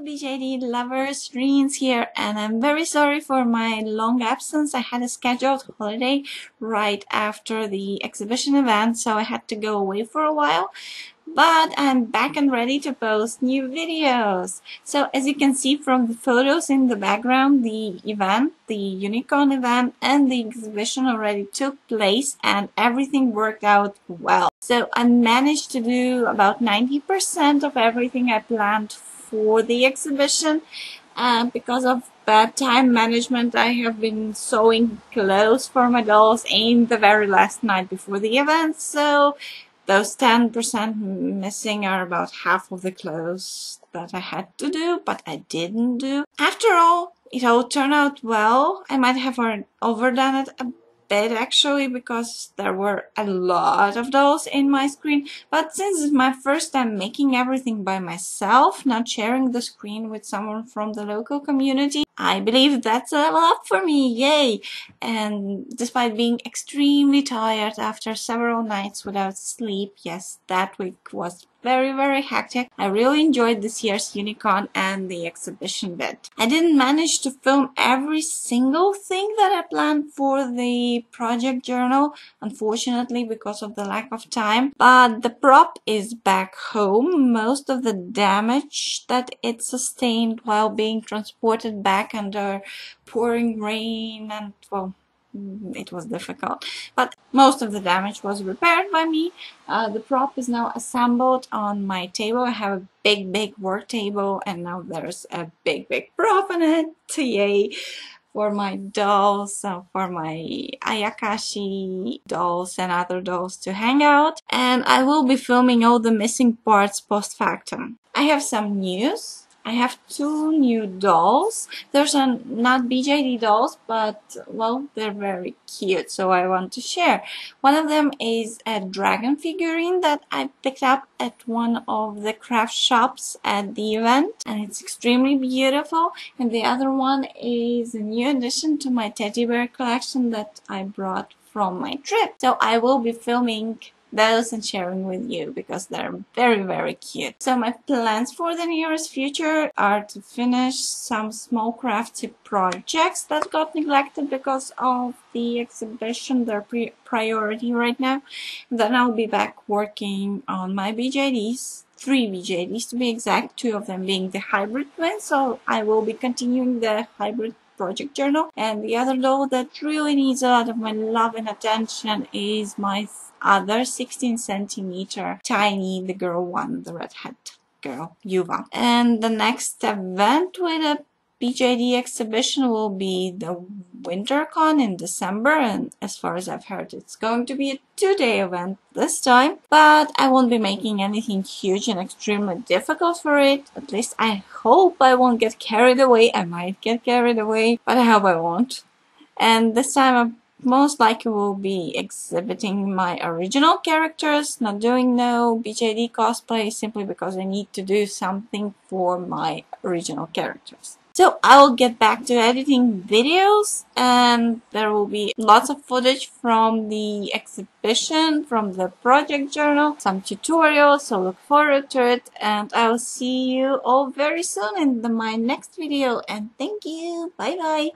BJD lovers, Reens here, and I'm very sorry for my long absence. I had a scheduled holiday right after the exhibition event, so I had to go away for a while. But I'm back and ready to post new videos. So as you can see from the photos in the background, the event, the Unicon event and the exhibition already took place and everything worked out well. So I managed to do about 90% of everything I planned for the exhibition. Because of bad time management, I have been sewing clothes for my dolls in the very last night before the event. So those 10% missing are about half of the clothes that I had to do, but I didn't do. After all, it all turned out well. I might have overdone it a bit actually, because there were a lot of dolls in my screen. But since it's my first time making everything by myself, not sharing the screen with someone from the local community, I believe that's a level up for me, yay! And despite being extremely tired after several nights without sleep, yes, that week was very hectic, I really enjoyed this year's Unicon and the exhibition bit. I didn't manage to film every single thing that I planned for the project journal, unfortunately, because of the lack of time, but the prop is back home. Most of the damage that it sustained while being transported back under pouring rain and, well, it was difficult, but most of the damage was repaired by me. The prop is now assembled on my table. I have a big work table, and now there's a big prop on it. Yay! For my dolls, for my Ayakashi dolls and other dolls to hang out. And I will be filming all the missing parts post factum. I have some news. I have two new dolls. Those are not BJD dolls, but, well, they're very cute, so I want to share. One of them is a dragon figurine that I picked up at one of the craft shops at the event, and it's extremely beautiful. And the other one is a new addition to my teddy bear collection that I brought from my trip. So I will be filming those and sharing with you because they're very cute. So my plans for the nearest future are to finish some small crafty projects that got neglected because of the exhibition. They're priority right now. And then I'll be back working on my BJDs. 3 BJDs to be exact, 2 of them being the hybrid twins. So I will be continuing the hybrid project journal. And the other doll that really needs a lot of my love and attention is my other 16 centimeter tiny, the girl one, the redhead girl, Yuva. And the next event with a BJD exhibition will be the WinterCon in December, and as far as I've heard, it's going to be a 2-day event this time. But I won't be making anything huge and extremely difficult for it. At least I hope I won't get carried away. I might get carried away, but I hope I won't. And this time I most likely will be exhibiting my original characters, not doing no BJD cosplay, simply because I need to do something for my original characters. So I will get back to editing videos, and there will be lots of footage from the exhibition, from the project journal, some tutorials, so look forward to it, and I will see you all very soon in my next video, and thank you, bye bye.